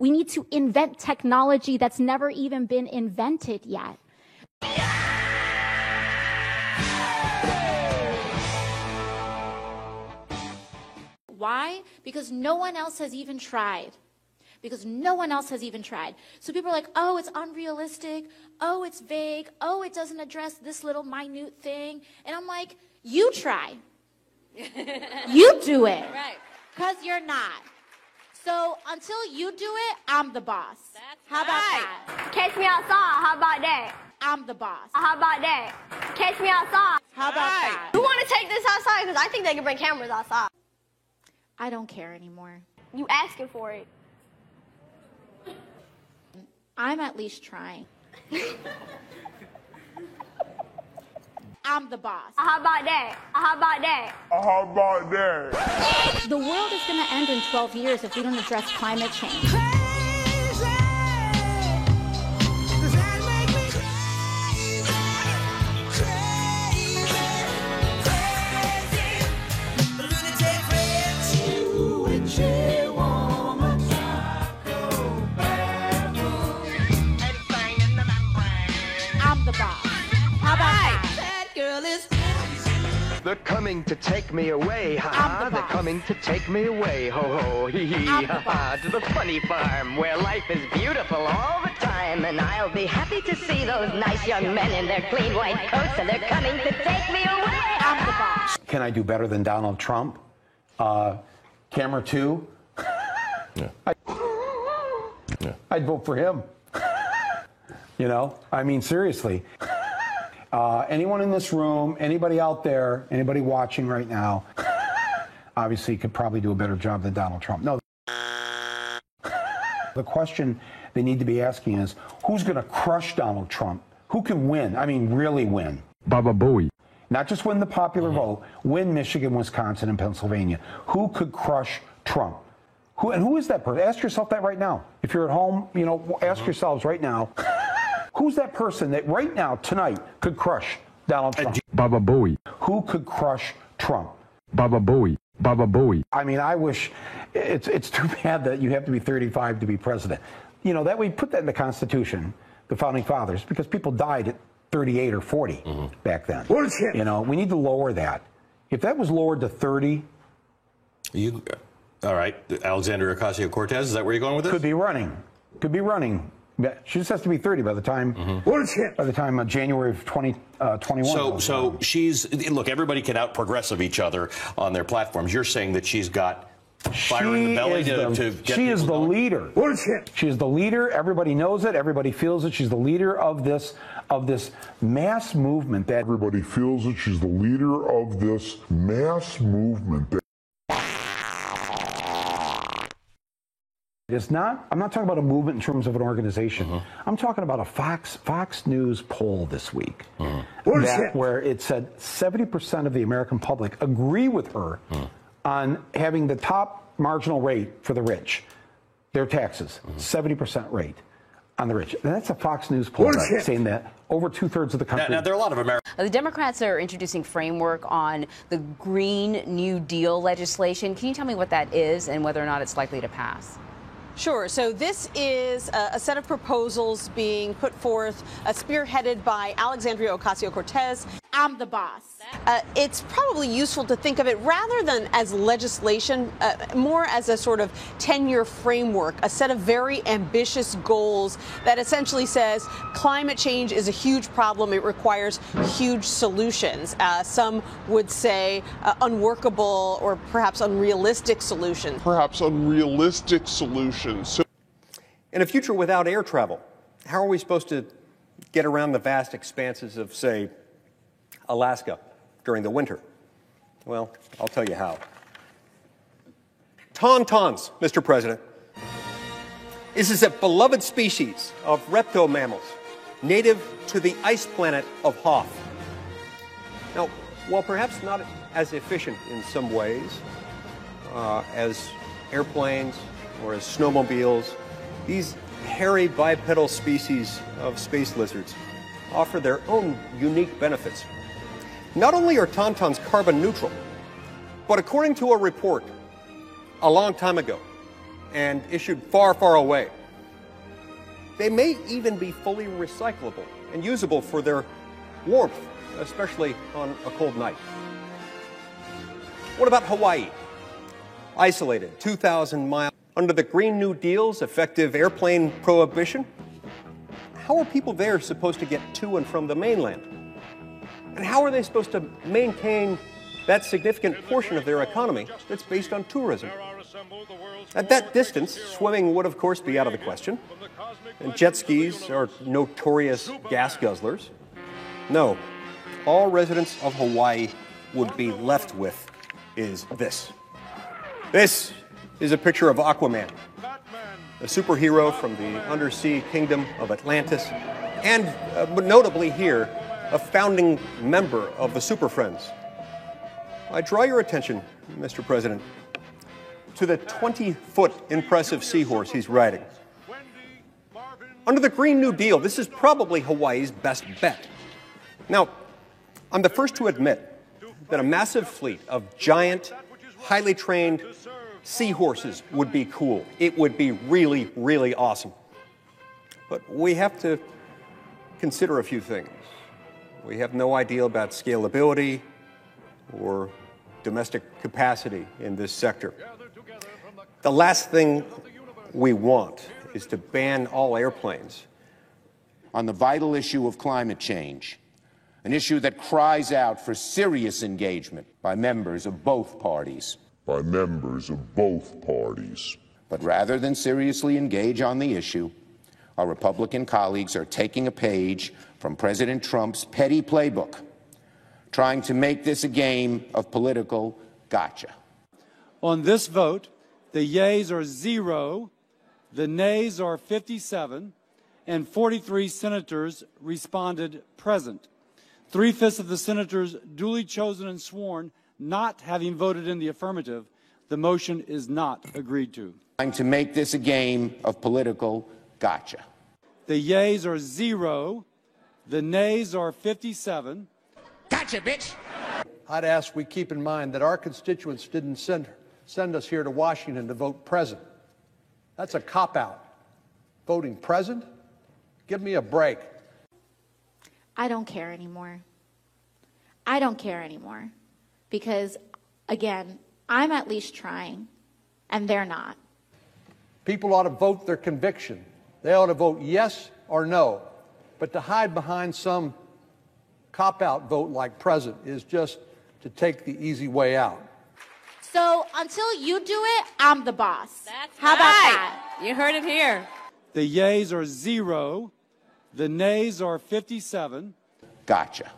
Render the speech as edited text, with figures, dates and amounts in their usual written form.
We need to invent technology that's never even been invented yet. Why? Because no one else has even tried. Because no one else has even tried. So people are like, oh, it's unrealistic. Oh, it's vague. Oh, it doesn't address this little minute thing. And I'm like, you try. You do it. Right. Because you're not. So until you do it, I'm the boss. How about that? Catch me outside. How about that? I'm the boss. How about that? Catch me outside. How about that? You want to take this outside? Because I think they can bring cameras outside. I don't care anymore. You asking for it. I'm at least trying. I'm the boss. How about that? How about that? How about that? The world is going to end in 12 years if we don't address climate change. I'm the boss. How about that? They're coming to take me away, ha-ha. They're coming to take me away, ho-ho, hee-hee, ha-ha. To the funny farm where life is beautiful all the time. And I'll be happy to see those nice young men in their clean white coats, and they're coming to take me away. I'm the boss. Can I do better than Donald Trump? Camera 2? Yeah. I'd vote for him. You know, I mean, seriously. Anyone in this room, anybody out there, anybody watching right now, obviously could probably do a better job than Donald Trump. No. The question they need to be asking is, who's going to crush Donald Trump? Who can win? I mean, really win. Baba Booey. Not just win the popular vote, win Michigan, Wisconsin, and Pennsylvania. Who could crush Trump? Who is that person? Ask yourself that right now. If you're at home, you know, ask yourselves right now. Who's that person that right now, tonight, could crush Donald Trump? Baba Booey. Who could crush Trump? Baba Booey. Baba Booey. I mean, I wish, it's too bad that you have to be 35 to be president. You know, that we put that in the Constitution, the Founding Fathers, because people died at 38 or 40 back then. Bullshit. You know, we need to lower that. If that was lowered to 30. All right, Alexandria Ocasio-Cortez, is that where you're going with this? Could be running. Could be running. She just has to be 30 by the time. By the time January of 2021. So she's look. Everybody can out progressive each other on their platforms. You're saying that she's got fire in the belly to get She is the going? leader. She is the leader. Everybody knows it. Everybody feels it. She's the leader of this mass movement. That Everybody feels it. She's the leader of this mass movement. It's not, I'm not talking about a movement in terms of an organization. I'm talking about a Fox News poll this week where it said 70% of the American public agree with her on having the top marginal rate for the rich, their taxes, 70% rate on the rich. And that's a Fox News poll saying that over 2/3 of the country. Now there are a lot of Americans. The Democrats are introducing framework on the Green New Deal legislation. Can you tell me what that is and whether or not it's likely to pass? Sure. So this is a set of proposals being put forth, spearheaded by Alexandria Ocasio-Cortez. I'm the boss. It's probably useful to think of it rather than as legislation, more as a sort of 10-year framework, a set of very ambitious goals that essentially says climate change is a huge problem. It requires huge solutions. Some would say unworkable or perhaps unrealistic solutions. In a future without air travel, how are we supposed to get around the vast expanses of, say, Alaska during the winter? Well, I'll tell you how. Tauntauns, Mr. President. This is a beloved species of reptomammals, native to the ice planet of Hoth. Now, while perhaps not as efficient in some ways as airplanes or as snowmobiles, these hairy bipedal species of space lizards offer their own unique benefits. Not only are tauntauns carbon neutral, but according to a report a long time ago, and issued far, far away. They may even be fully recyclable and usable for their warmth, especially on a cold night. What about Hawaii? Isolated, 2,000 miles under the Green New Deal's effective airplane prohibition. How are people there supposed to get to and from the mainland? And how are they supposed to maintain that significant portion of their economy that's based on tourism? At that distance, swimming would, of course, be out of the question. And jet skis are notorious gas guzzlers. No, all residents of Hawaii would be left with is this. This is a picture of Aquaman, a superhero from the undersea kingdom of Atlantis, and notably here, a founding member of the Super Friends. I draw your attention, Mr. President, to the 20-foot impressive seahorse he's riding. Under the Green New Deal, this is probably Hawaii's best bet. Now, I'm the first to admit that a massive fleet of giant, highly trained seahorses would be cool. It would be really, really awesome. But we have to consider a few things. We have no idea about scalability or domestic capacity in this sector. The last thing we want is to ban all airplanes. On the vital issue of climate change, an issue that cries out for serious engagement by members of both parties. By members of both parties. But rather than seriously engage on the issue, our Republican colleagues are taking a page from President Trump's petty playbook, trying to make this a game of political gotcha. On this vote, the yeas are 0, the nays are 57, and 43 senators responded present. 3/5 of the senators duly chosen and sworn not having voted in the affirmative, the motion is not agreed to. Trying to make this a game of political gotcha. The yeas are 0, the nays are 57. Gotcha, bitch! I'd ask we keep in mind that our constituents didn't send us here to Washington to vote present. That's a cop-out. Voting present? Give me a break. I don't care anymore. I don't care anymore. Because, again, I'm at least trying, and they're not. People ought to vote their conviction. They ought to vote yes or no. But to hide behind some cop-out vote like present is just to take the easy way out. So until you do it, I'm the boss. That's How about that? You heard it here. The yeas are 0, the nays are 57. Gotcha.